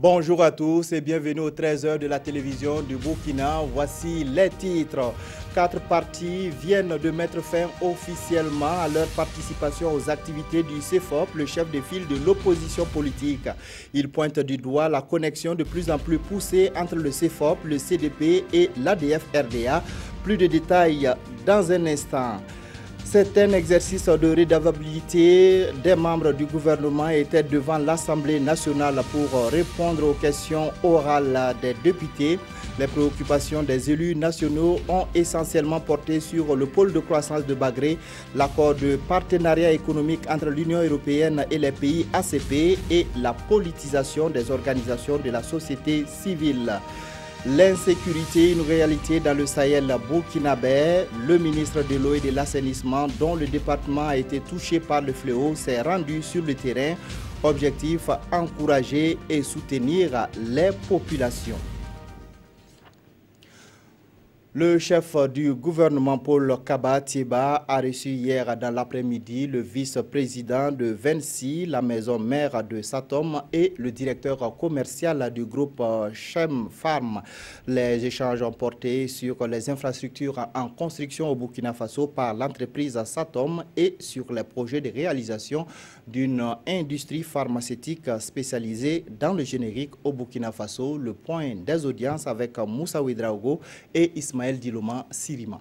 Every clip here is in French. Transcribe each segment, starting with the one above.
Bonjour à tous et bienvenue aux 13h de la télévision du Burkina. Voici les titres. 4 partis viennent de mettre fin officiellement à leur participation aux activités du CEFOP, le chef de file de l'opposition politique. Il pointe du doigt la connexion de plus en plus poussée entre le CEFOP, le CDP et l'ADF-RDA. Plus de détails dans un instant. C'est un exercice de redevabilité des membres du gouvernement était devant l'Assemblée nationale pour répondre aux questions orales des députés. Les préoccupations des élus nationaux ont essentiellement porté sur le pôle de croissance de Bagré, l'accord de partenariat économique entre l'Union européenne et les pays ACP et la politisation des organisations de la société civile. L'insécurité, une réalité dans le Sahel burkinabé. Le ministre de l'eau et de l'assainissement, dont le département a été touché par le fléau, s'est rendu sur le terrain. Objectif, encourager et soutenir les populations. Le chef du gouvernement Paul Kaba Thieba a reçu hier dans l'après-midi le vice-président de Vinci, la maison mère de Satom, et le directeur commercial du groupe Chem Farm. Les échanges ont porté sur les infrastructures en construction au Burkina Faso par l'entreprise Satom et sur les projets de réalisation d'une industrie pharmaceutique spécialisée dans le générique au Burkina Faso. Le point des audiences avec Moussa Ouedraogo et Ismaël Diloma Sirima.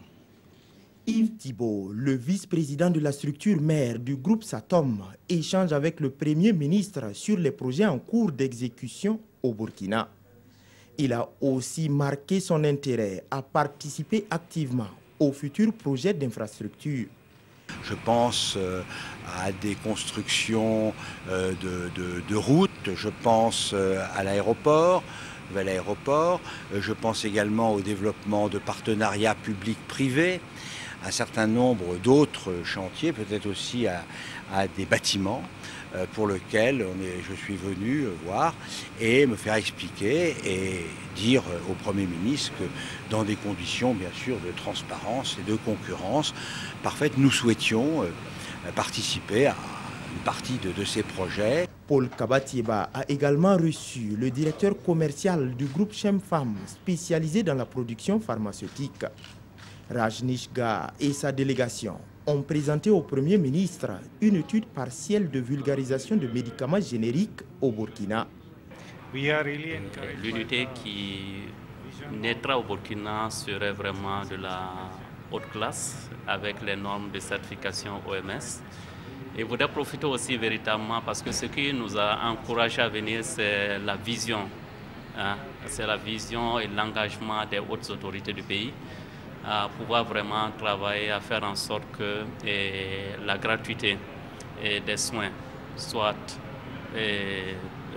Yves Thibault, le vice-président de la structure mère du groupe Satom, échange avec le Premier ministre sur les projets en cours d'exécution au Burkina. Il a aussi marqué son intérêt à participer activement aux futurs projets d'infrastructure. Je pense à des constructions de routes, je pense à l'aéroport. Je pense également au développement de partenariats publics-privés, un certain nombre d'autres chantiers, peut-être aussi à des bâtiments pour lesquels je suis venu voir et me faire expliquer et dire au Premier ministre que dans des conditions bien sûr de transparence et de concurrence parfaite, nous souhaitions participer à une partie de ces projets. Paul Kaba Thieba a également reçu le directeur commercial du groupe Chem Farm, spécialisé dans la production pharmaceutique. Rajnish Gah et sa délégation ont présenté au Premier ministre une étude partielle de vulgarisation de médicaments génériques au Burkina. L'unité qui naîtra au Burkina serait vraiment de la haute classe avec les normes de certification OMS. Et je voudrais profiter aussi véritablement parce que ce qui nous a encouragé à venir, c'est la vision. C'est la vision et l'engagement des hautes autorités du pays à pouvoir vraiment travailler, à faire en sorte que la gratuité des soins soit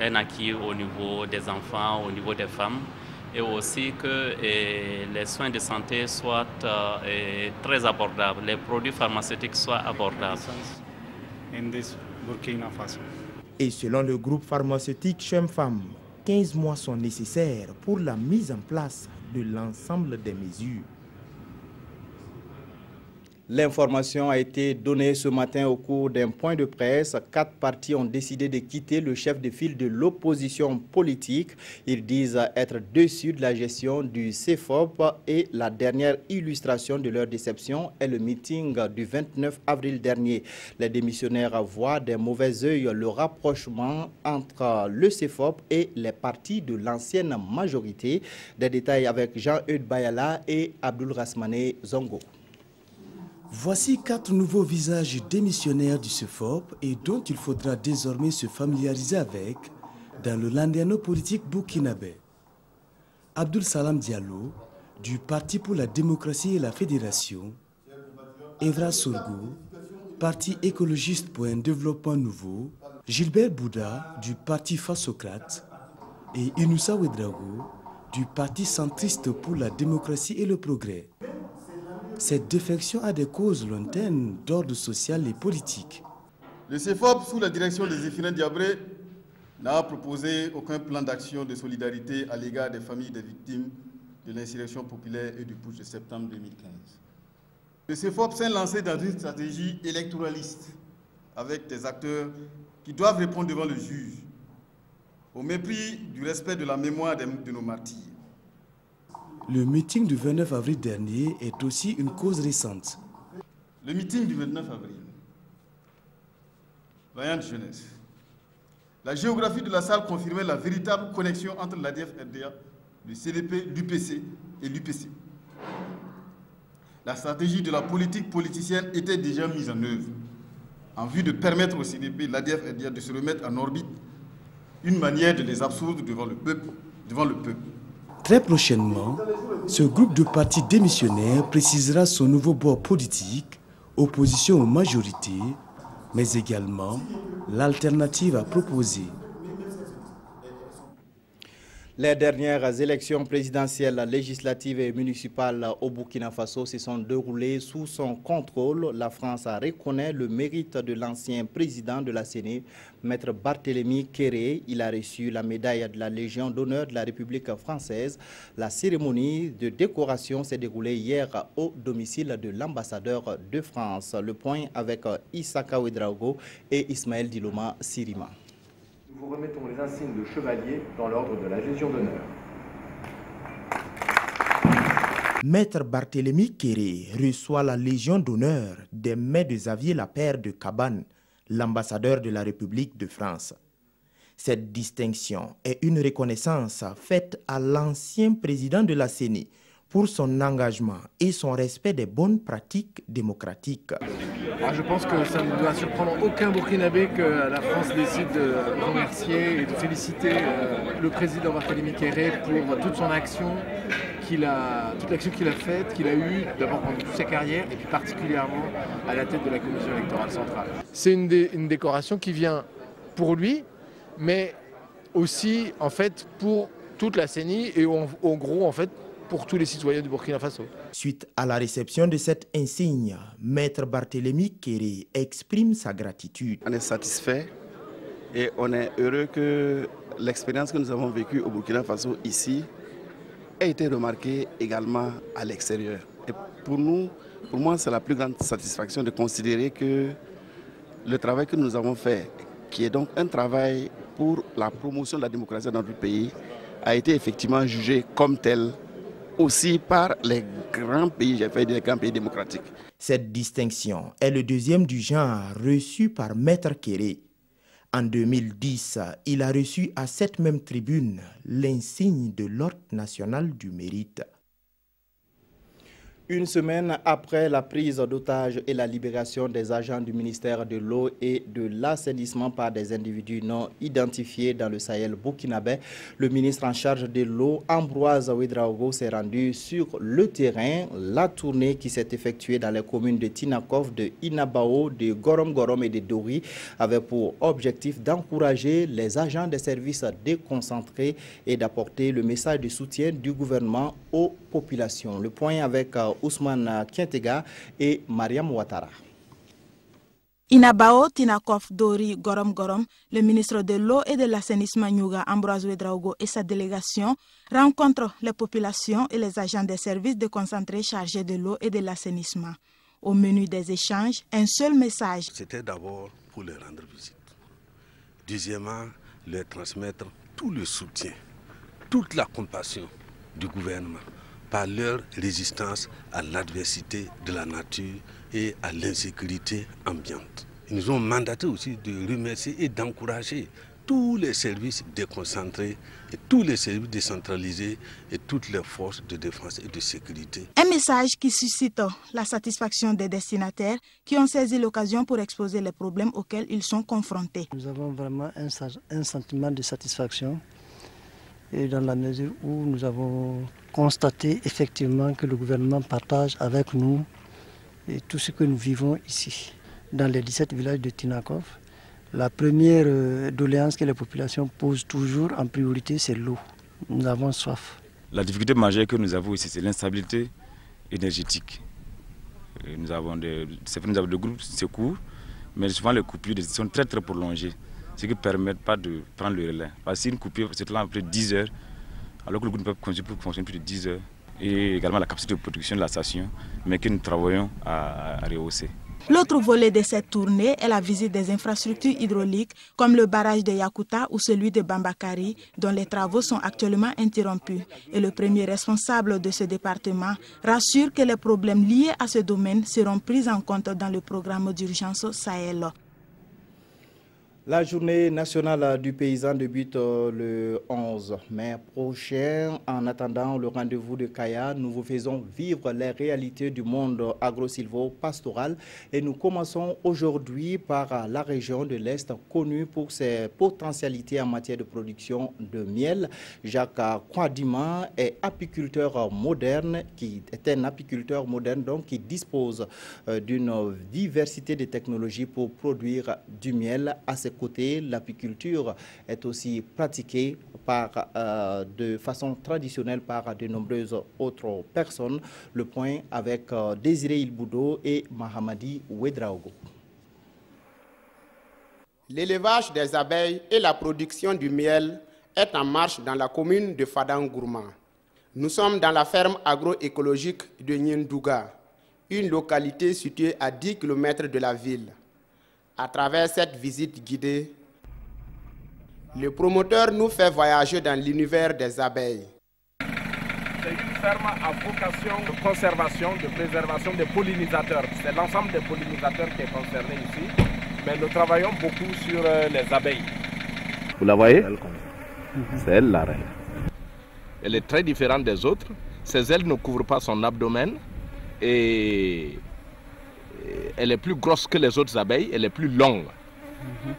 un acquis au niveau des enfants, au niveau des femmes, et aussi que les soins de santé soient très abordables, les produits pharmaceutiques soient abordables. Et selon le groupe pharmaceutique Chem Farm, 15 mois sont nécessaires pour la mise en place de l'ensemble des mesures. L'information a été donnée ce matin au cours d'un point de presse. 4 partis ont décidé de quitter le chef de file de l'opposition politique. Ils disent être déçus de la gestion du CEFOP et la dernière illustration de leur déception est le meeting du 29 avril dernier. Les démissionnaires voient d'un mauvais œil le rapprochement entre le CEFOP et les partis de l'ancienne majorité. Des détails avec Jean-Eudes Bayala et Abdul Rasmane Zongo. Voici 4 nouveaux visages démissionnaires du CEFOP et dont il faudra désormais se familiariser avec dans le landerneau politique burkinabé. Abdul Salam Diallo, du Parti pour la démocratie et la fédération, Evra Sorgo, Parti écologiste pour un développement nouveau, Gilbert Bouda, du Parti Fassocrate, et Inoussa Ouedraogo, du Parti centriste pour la démocratie et le progrès. Cette défection a des causes lointaines d'ordre social et politique. Le CEFOP, sous la direction de Zéphirine Diabré, n'a proposé aucun plan d'action de solidarité à l'égard des familles des victimes de l'insurrection populaire et du putsch de septembre 2015. Le CEFOP s'est lancé dans une stratégie électoraliste avec des acteurs qui doivent répondre devant le juge au mépris du respect de la mémoire de nos martyrs. Le meeting du 29 avril dernier est aussi une cause récente. Le meeting du 29 avril, vaillante jeunesse. La géographie de la salle confirmait la véritable connexion entre l'ADF-RDA, le CDP, l'UPC et l'UPC. La stratégie de la politique politicienne était déjà mise en œuvre en vue de permettre au CDP, l'ADF-RDA de se remettre en orbite, une manière de les absoudre devant le peuple. Très prochainement, ce groupe de partis démissionnaires précisera son nouveau bord politique, opposition aux majorités, mais également l'alternative à proposer. Les dernières élections présidentielles, législatives et municipales au Burkina Faso se sont déroulées sous son contrôle. La France reconnaît le mérite de l'ancien président de la CENI, Maître Barthélemy Kéré. Il a reçu la médaille de la Légion d'honneur de la République française. La cérémonie de décoration s'est déroulée hier au domicile de l'ambassadeur de France. Le point avec Issaka Ouedraogo et Ismaël Diloma Sirima. Nous vous remettons les insignes de chevalier dans l'ordre de la Légion d'honneur. Maître Barthélemy Kéré reçoit la Légion d'honneur des mains de Xavier Lapère de Cabane, l'ambassadeur de la République de France. Cette distinction est une reconnaissance faite à l'ancien président de la CENI pour son engagement et son respect des bonnes pratiques démocratiques. Je pense que ça ne doit surprendre aucun Burkinabé que la France décide de remercier et de féliciter le président Barthélemy Kéré pour toute son action, toute l'action qu'il a faite, qu'il a eue d'abord pendant toute sa carrière et puis particulièrement à la tête de la commission électorale centrale. C'est une décoration qui vient pour lui, mais aussi en fait pour toute la CENI et en gros en fait pour tous les citoyens du Burkina Faso. Suite à la réception de cette insigne, Maître Barthélemy Kéré exprime sa gratitude. On est satisfait et on est heureux que l'expérience que nous avons vécue au Burkina Faso ici ait été remarquée également à l'extérieur. Et pour moi, c'est la plus grande satisfaction de considérer que le travail que nous avons fait, qui est donc un travail pour la promotion de la démocratie dans notre pays, a été effectivement jugé comme tel aussi par les grands pays, j'ai fait des grands pays démocratiques. Cette distinction est le deuxième du genre reçu par Maître Kéré. En 2010, il a reçu à cette même tribune l'insigne de l'Ordre national du mérite. Une semaine après la prise d'otages et la libération des agents du ministère de l'eau et de l'assainissement par des individus non identifiés dans le Sahel burkinabé, le ministre en charge de l'eau, Ambroise Ouedraogo, s'est rendu sur le terrain. La tournée qui s'est effectuée dans les communes de Tinakov, de Inabao, de Gorom Gorom et de Dori avait pour objectif d'encourager les agents des services déconcentrés et d'apporter le message de soutien du gouvernement aux populations. Le point avec Ousmane Kientega et Mariam Ouattara. Inabao, Tinakov, Dori, Gorom Gorom, le ministre de l'eau et de l'assainissement Nyuga, Ambroise Ouedraogo et sa délégation rencontrent les populations et les agents des services déconcentrés chargés de l'eau et de l'assainissement. Au menu des échanges, un seul message. C'était d'abord pour leur rendre visite. Deuxièmement, leur transmettre tout le soutien, toute la compassion du gouvernement par leur résistance à l'adversité de la nature et à l'insécurité ambiante. Ils nous ont mandaté aussi de remercier et d'encourager tous les services déconcentrés et tous les services décentralisés et toutes les forces de défense et de sécurité. Un message qui suscite la satisfaction des destinataires qui ont saisi l'occasion pour exposer les problèmes auxquels ils sont confrontés. Nous avons vraiment un sentiment de satisfaction et dans la mesure où nous avons constaté effectivement que le gouvernement partage avec nous et tout ce que nous vivons ici. Dans les 17 villages de Tinakov, la première doléance que les populations posent toujours en priorité, c'est l'eau. Nous avons soif. La difficulté majeure que nous avons ici, c'est l'instabilité énergétique. Nous avons des groupes secours, mais souvent les coupures sont très prolongées, ce qui ne permet pas de prendre le relais. Parce qu'une coupure, c'est là à peu près 10 heures, alors que le groupe peut fonctionner plus de 10 heures. Et également la capacité de production de la station, mais que nous travaillons à rehausser. L'autre volet de cette tournée est la visite des infrastructures hydrauliques comme le barrage de Yakuta ou celui de Bambakari, dont les travaux sont actuellement interrompus. Et le premier responsable de ce département rassure que les problèmes liés à ce domaine seront pris en compte dans le programme d'urgence Sahel. La journée nationale du paysan débute le 11 mai prochain. En attendant le rendez-vous de Kaya, nous vous faisons vivre les réalités du monde agro-silvo-pastoral et nous commençons aujourd'hui par la région de l'Est connue pour ses potentialités en matière de production de miel. Jacques Kwadima est apiculteur moderne, qui dispose d'une diversité de technologies pour produire du miel. À ses côtés, l'apiculture est aussi pratiquée de façon traditionnelle par de nombreuses autres personnes. Le point avec Désiré Ilboudo et Mahamadi Ouedraogo. L'élevage des abeilles et la production du miel est en marche dans la commune de Fadangourma. Nous sommes dans la ferme agroécologique de Nyendouga, une localité située à 10 km de la ville. À travers cette visite guidée, le promoteur nous fait voyager dans l'univers des abeilles. C'est une ferme à vocation de conservation, de préservation des pollinisateurs. C'est l'ensemble des pollinisateurs qui est concerné ici, mais nous travaillons beaucoup sur les abeilles. Vous la voyez? C'est elle la reine. Elle est très différente des autres. Ses ailes ne couvrent pas son abdomen et elle est plus grosse que les autres abeilles, elle est plus longue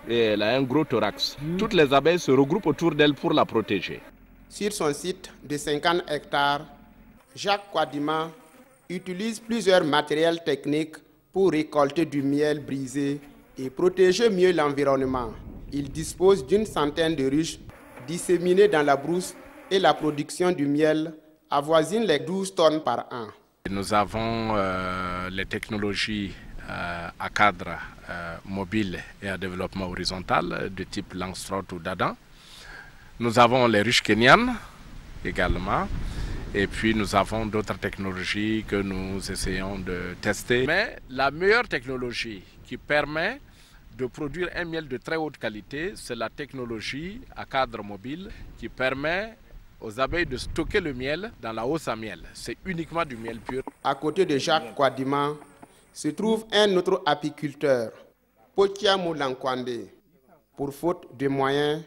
et elle a un gros thorax. Toutes les abeilles se regroupent autour d'elle pour la protéger. Sur son site de 50 hectares, Jacques Kwadima utilise plusieurs matériels techniques pour récolter du miel brisé et protéger mieux l'environnement. Il dispose d'une centaine de ruches disséminées dans la brousse et la production du miel avoisine les 12 tonnes par an. Nous avons les technologies à cadre mobile et à développement horizontal de type Langstroth ou Dadan. Nous avons les ruches kenyanes également. Et puis nous avons d'autres technologies que nous essayons de tester. Mais la meilleure technologie qui permet de produire un miel de très haute qualité, c'est la technologie à cadre mobile qui permet aux abeilles de stocker le miel dans la hausse à miel. C'est uniquement du miel pur. À côté de Jacques Kwadima se trouve un autre apiculteur, Potia Moulankwande. Pour faute de moyens,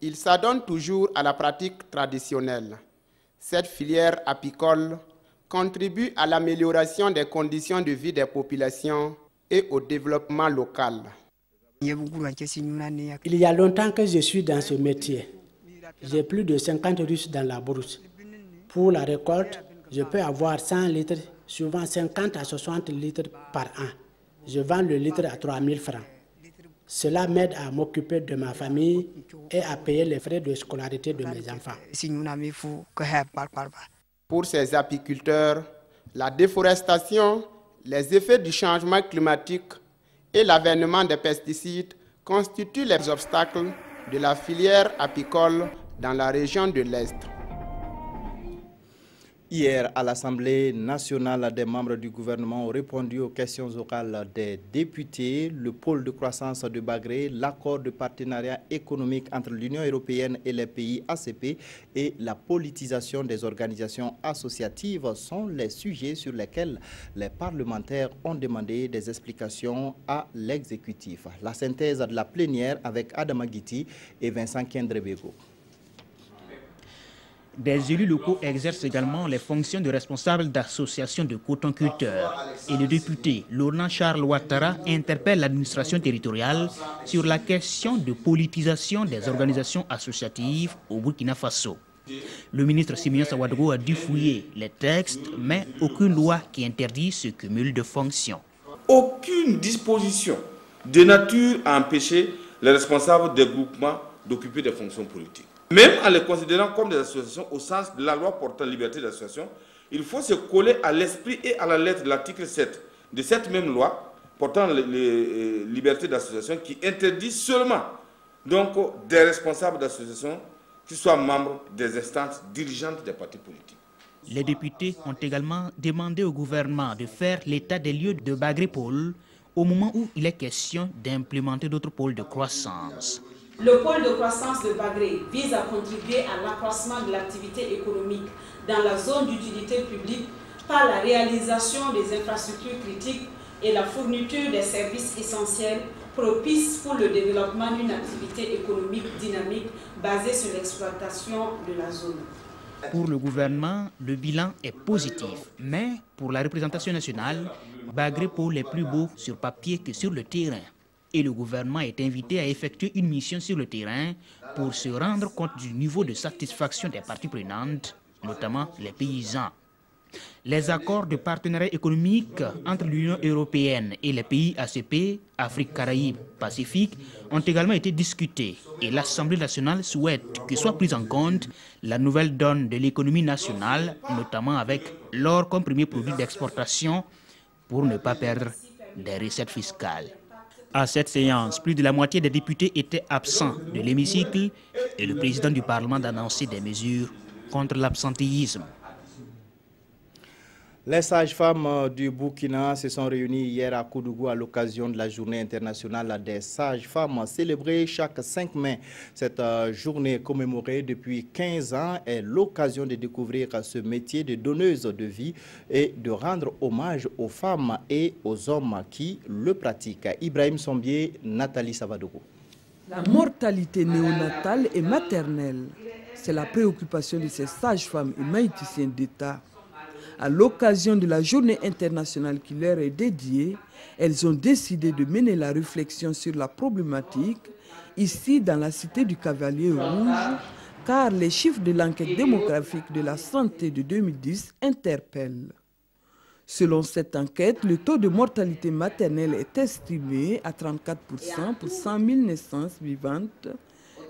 il s'adonne toujours à la pratique traditionnelle. Cette filière apicole contribue à l'amélioration des conditions de vie des populations et au développement local. Il y a longtemps que je suis dans ce métier. J'ai plus de 50 ruches dans la brousse. Pour la récolte, je peux avoir 100 litres, souvent 50 à 60 litres par an. Je vends le litre à 3 000 francs. Cela m'aide à m'occuper de ma famille et à payer les frais de scolarité de mes enfants. Pour ces apiculteurs, la déforestation, les effets du changement climatique et l'avènement des pesticides constituent les obstacles de la filière apicole dans la région de l'Est. Hier, à l'Assemblée nationale, des membres du gouvernement ont répondu aux questions orales des députés. Le pôle de croissance de Bagré, l'accord de partenariat économique entre l'Union européenne et les pays ACP et la politisation des organisations associatives sont les sujets sur lesquels les parlementaires ont demandé des explications à l'exécutif. La synthèse de la plénière avec Adama Guiti et Vincent Kendrebego. Des élus locaux exercent également les fonctions de responsables d'associations de cotonculteurs. Et le député Laurent Charles Ouattara interpelle l'administration territoriale sur la question de politisation des organisations associatives au Burkina Faso. Le ministre Simeon Sawadogo a dû fouiller les textes, mais aucune loi qui interdit ce cumul de fonctions. Aucune disposition de nature à empêcher les responsables des groupements d'occuper des fonctions politiques. Même en les considérant comme des associations au sens de la loi portant liberté d'association, il faut se coller à l'esprit et à la lettre de l'article 7 de cette même loi portant les libertés d'association qui interdit seulement donc, des responsables d'associations qui soient membres des instances dirigeantes des partis politiques. Les députés ont également demandé au gouvernement de faire l'état des lieux de Bagré-Pôle au moment où il est question d'implémenter d'autres pôles de croissance. Le pôle de croissance de Bagré vise à contribuer à l'accroissement de l'activité économique dans la zone d'utilité publique par la réalisation des infrastructures critiques et la fourniture des services essentiels propices pour le développement d'une activité économique dynamique basée sur l'exploitation de la zone. Pour le gouvernement, le bilan est positif, mais pour la représentation nationale, Bagré pôle est plus beau sur papier que sur le terrain. Et le gouvernement est invité à effectuer une mission sur le terrain pour se rendre compte du niveau de satisfaction des parties prenantes, notamment les paysans. Les accords de partenariat économique entre l'Union européenne et les pays ACP, Afrique, Caraïbes, Pacifique, ont également été discutés et l'Assemblée nationale souhaite que soit prise en compte la nouvelle donne de l'économie nationale, notamment avec l'or comme premier produit d'exportation pour ne pas perdre des recettes fiscales. À cette séance, plus de la moitié des députés étaient absents de l'hémicycle et le président du Parlement a annoncé des mesures contre l'absentéisme. Les sages-femmes du Burkina se sont réunies hier à Koudougou à l'occasion de la journée internationale des sages-femmes célébrée chaque 5 mai. Cette journée commémorée depuis 15 ans est l'occasion de découvrir ce métier de donneuse de vie et de rendre hommage aux femmes et aux hommes qui le pratiquent. Ibrahim Sombier, Nathalie Savadogo. La mortalité néonatale et maternelle, c'est la préoccupation de ces sages-femmes et maïticiennes d'État. À l'occasion de la journée internationale qui leur est dédiée, elles ont décidé de mener la réflexion sur la problématique ici dans la cité du Cavalier Rouge, car les chiffres de l'enquête démographique de la santé de 2010 interpellent. Selon cette enquête, le taux de mortalité maternelle est estimé à 34% pour 100 000 naissances vivantes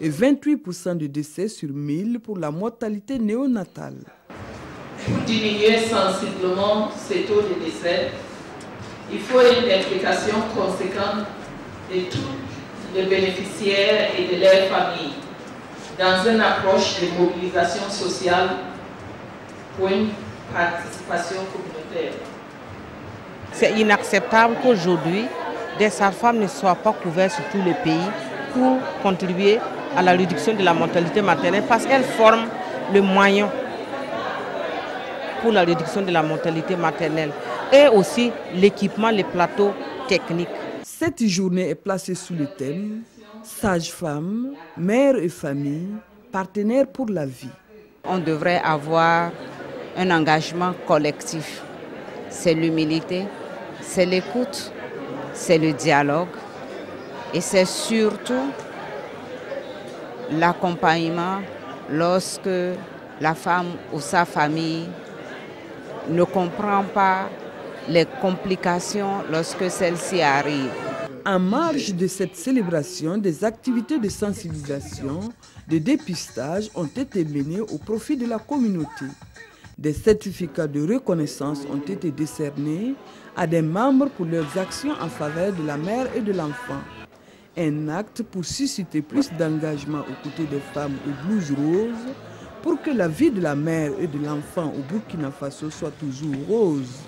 et 28% de décès sur 1000 pour la mortalité néonatale. Pour diminuer sensiblement ces taux de décès, il faut une implication conséquente de tous les bénéficiaires et de leurs familles dans une approche de mobilisation sociale pour une participation communautaire. C'est inacceptable qu'aujourd'hui, des sages-femmes ne soient pas couvertes sur tous les pays pour contribuer à la réduction de la mortalité maternelle parce qu'elles forment le moyen pour la réduction de la mortalité maternelle et aussi l'équipement, les plateaux techniques. Cette journée est placée sous le thème « Sages-femmes, mères et familles, partenaires pour la vie ». On devrait avoir un engagement collectif. C'est l'humilité, c'est l'écoute, c'est le dialogue et c'est surtout l'accompagnement lorsque la femme ou sa famille ne comprend pas les complications lorsque celles-ci arrivent. En marge de cette célébration, des activités de sensibilisation, de dépistage ont été menées au profit de la communauté. Des certificats de reconnaissance ont été décernés à des membres pour leurs actions en faveur de la mère et de l'enfant. Un acte pour susciter plus d'engagement aux côtés des femmes au blouse rose, pour que la vie de la mère et de l'enfant au Burkina Faso soit toujours rose.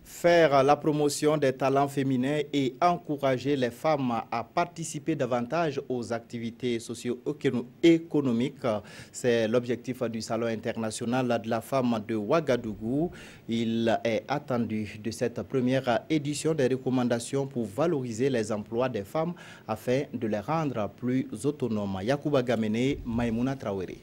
Faire la promotion des talents féminins et encourager les femmes à participer davantage aux activités socio-économiques, c'est l'objectif du Salon international de la femme de Ouagadougou. Il est attendu de cette première édition des recommandations pour valoriser les emplois des femmes afin de les rendre plus autonomes. Yacouba Gamene, Maïmouna Traoré.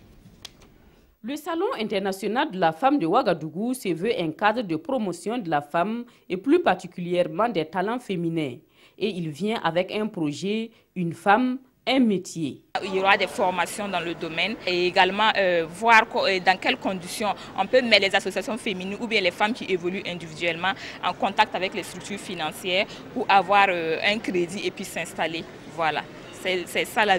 Le Salon international de la femme de Ouagadougou se veut un cadre de promotion de la femme et plus particulièrement des talents féminins. Et il vient avec un projet, une femme, un métier. Il y aura des formations dans le domaine et également voir dans quelles conditions on peut mettre les associations féminines ou bien les femmes qui évoluent individuellement en contact avec les structures financières pour avoir un crédit et puis s'installer. Voilà. C'est ça la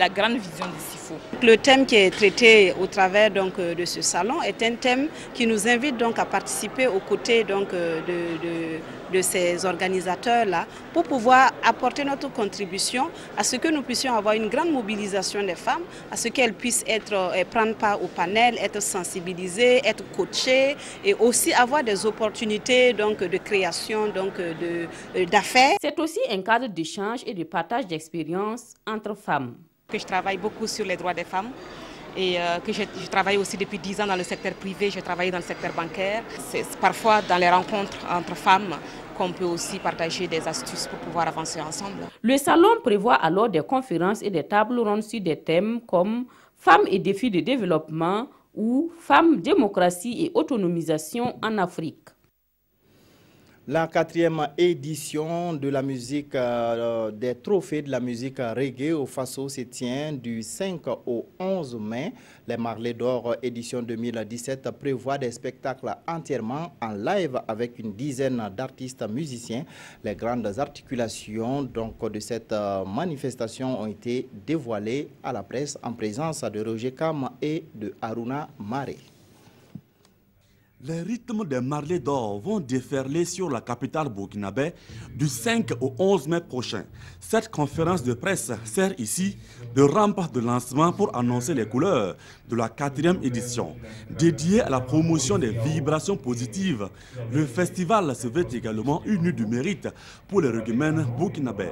grande vision du CIFO. Le thème qui est traité au travers de ce salon est un thème qui nous invite donc à participer aux côtés de de ces organisateurs-là pour pouvoir apporter notre contribution à ce que nous puissions avoir une grande mobilisation des femmes, à ce qu'elles puissent prendre part au panel, être sensibilisées, être coachées et aussi avoir des opportunités donc, de création d'affaires. C'est aussi un cadre d'échange et de partage d'expériences entre femmes. Que je travaille beaucoup sur les droits des femmes et que je travaille aussi depuis 10 ans dans le secteur privé, je travaille dans le secteur bancaire. C'est parfois dans les rencontres entre femmes qu'on peut aussi partager des astuces pour pouvoir avancer ensemble. Le salon prévoit alors des conférences et des tables rondes sur des thèmes comme femmes et défis de développement ou femmes, démocratie et autonomisation en Afrique. La 4e édition de la musique, des trophées de la musique reggae au Faso se tient du 5 au 11 mai. Les Marley d'Or édition 2017 prévoit des spectacles entièrement en live avec une dizaine d'artistes musiciens. Les grandes articulations de cette manifestation ont été dévoilées à la presse en présence de Roger Kam et de Haruna Maré. Les rythmes des Marley d'Or vont déferler sur la capitale burkinabé du 5 au 11 mai prochain. Cette conférence de presse sert ici de rampe de lancement pour annoncer les couleurs de la 4e édition. Dédiée à la promotion des vibrations positives, le festival se veut également une nuit du mérite pour les rugbymen burkinabés.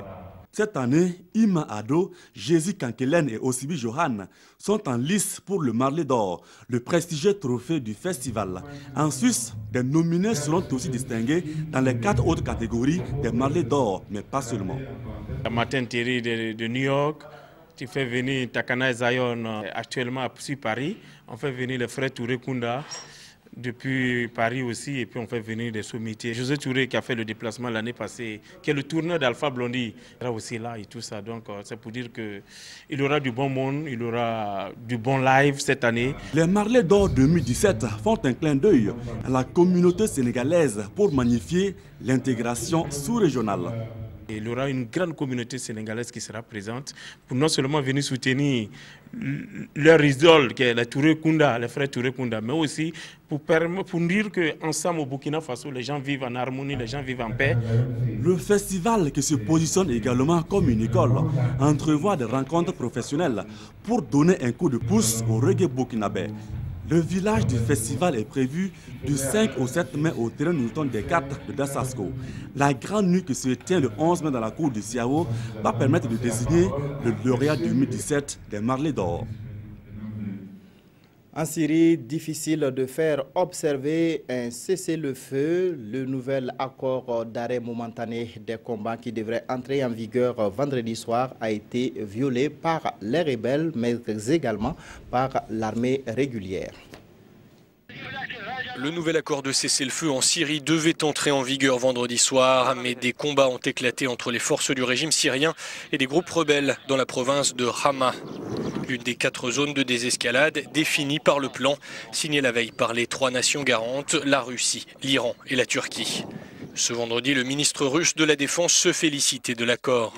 Cette année, Ima Ado, Jésus Kankelen et Osibi Johan sont en lice pour le Marley d'Or, le prestigieux trophée du festival. En Suisse, des nominés seront aussi distingués dans les 4 autres catégories des Marley d'Or, mais pas seulement. Martin Thierry de New York, tu fais venir Takana et Zion actuellement sur Paris. On fait venir les frères Touré Kunda depuis Paris aussi, et puis on fait venir des sommitiers. José Touré qui a fait le déplacement l'année passée, qui est le tourneur d'Alpha Blondy, il sera aussi là et tout ça. Donc c'est pour dire qu'il aura du bon monde, il aura du bon live cette année. Les Marley d'Or 2017 font un clin d'œil à la communauté sénégalaise pour magnifier l'intégration sous-régionale. Il y aura une grande communauté sénégalaise qui sera présente pour non seulement venir soutenir leur idole, qui est les Touré Kunda, les frères Touré Kunda, mais aussi pour dire qu'ensemble au Burkina Faso, les gens vivent en harmonie, les gens vivent en paix. Le festival qui se positionne également comme une école entrevoit des rencontres professionnelles pour donner un coup de pouce au reggae burkinabé. Le village du festival est prévu du 5 au 7 mai au terrain Newton des 4 de Dassasko. La grande nuit qui se tient le 11 mai dans la cour du Siao va permettre de désigner le lauréat 2017 des Marley d'Or. En Syrie, difficile de faire observer un cessez-le-feu. Le nouvel accord d'arrêt momentané des combats qui devrait entrer en vigueur vendredi soir a été violé par les rebelles, mais également par l'armée régulière. Le nouvel accord de cessez-le-feu en Syrie devait entrer en vigueur vendredi soir, mais des combats ont éclaté entre les forces du régime syrien et des groupes rebelles dans la province de Hama. L'une des 4 zones de désescalade définies par le plan, signé la veille par les 3 nations garantes, la Russie, l'Iran et la Turquie. Ce vendredi, le ministre russe de la Défense se félicitait de l'accord.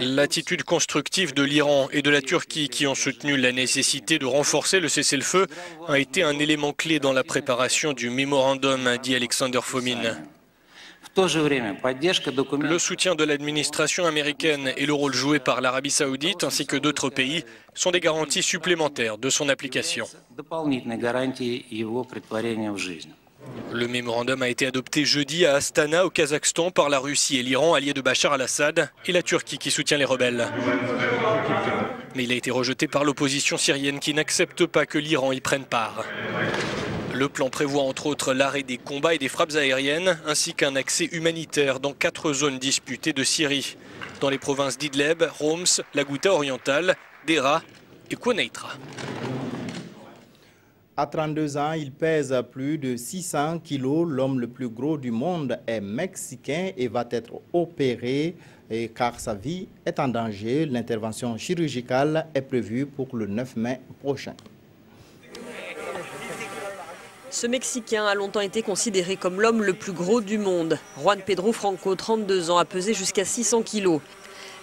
L'attitude constructive de l'Iran et de la Turquie qui ont soutenu la nécessité de renforcer le cessez-le-feu a été un élément clé dans la préparation du mémorandum, dit Alexander Fomin. Le soutien de l'administration américaine et le rôle joué par l'Arabie saoudite ainsi que d'autres pays sont des garanties supplémentaires de son application. Le mémorandum a été adopté jeudi à Astana, au Kazakhstan, par la Russie et l'Iran, alliés de Bachar al-Assad, et la Turquie qui soutient les rebelles. Mais il a été rejeté par l'opposition syrienne qui n'accepte pas que l'Iran y prenne part. Le plan prévoit entre autres l'arrêt des combats et des frappes aériennes, ainsi qu'un accès humanitaire dans 4 zones disputées de Syrie, dans les provinces d'Idleb, Homs, la Ghouta orientale, Dera et Quneitra. À 32 ans, il pèse plus de 600 kilos. L'homme le plus gros du monde est mexicain et va être opéré car sa vie est en danger. L'intervention chirurgicale est prévue pour le 9 mai prochain. Ce Mexicain a longtemps été considéré comme l'homme le plus gros du monde. Juan Pedro Franco, 32 ans, a pesé jusqu'à 600 kilos.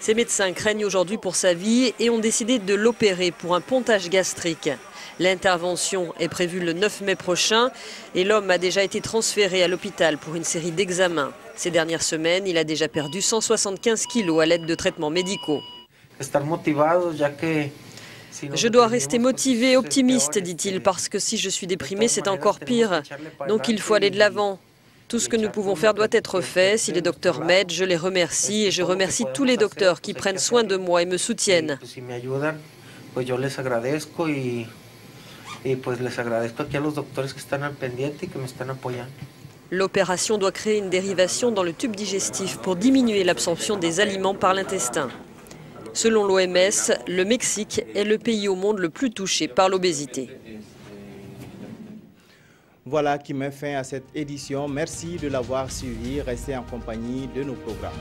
Ces médecins craignent aujourd'hui pour sa vie et ont décidé de l'opérer pour un pontage gastrique. L'intervention est prévue le 9 mai prochain et l'homme a déjà été transféré à l'hôpital pour une série d'examens. Ces dernières semaines, il a déjà perdu 175 kilos à l'aide de traitements médicaux. Je dois rester motivé, optimiste, dit-il, parce que si je suis déprimé, c'est encore pire. Donc il faut aller de l'avant. Tout ce que nous pouvons faire doit être fait. Si les docteurs m'aident, je les remercie et je remercie tous les docteurs qui prennent soin de moi et me soutiennent. L'opération doit créer une dérivation dans le tube digestif pour diminuer l'absorption des aliments par l'intestin. Selon l'OMS, le Mexique est le pays au monde le plus touché par l'obésité. Voilà qui met fin à cette édition. Merci de l'avoir suivi. Restez en compagnie de nos programmes.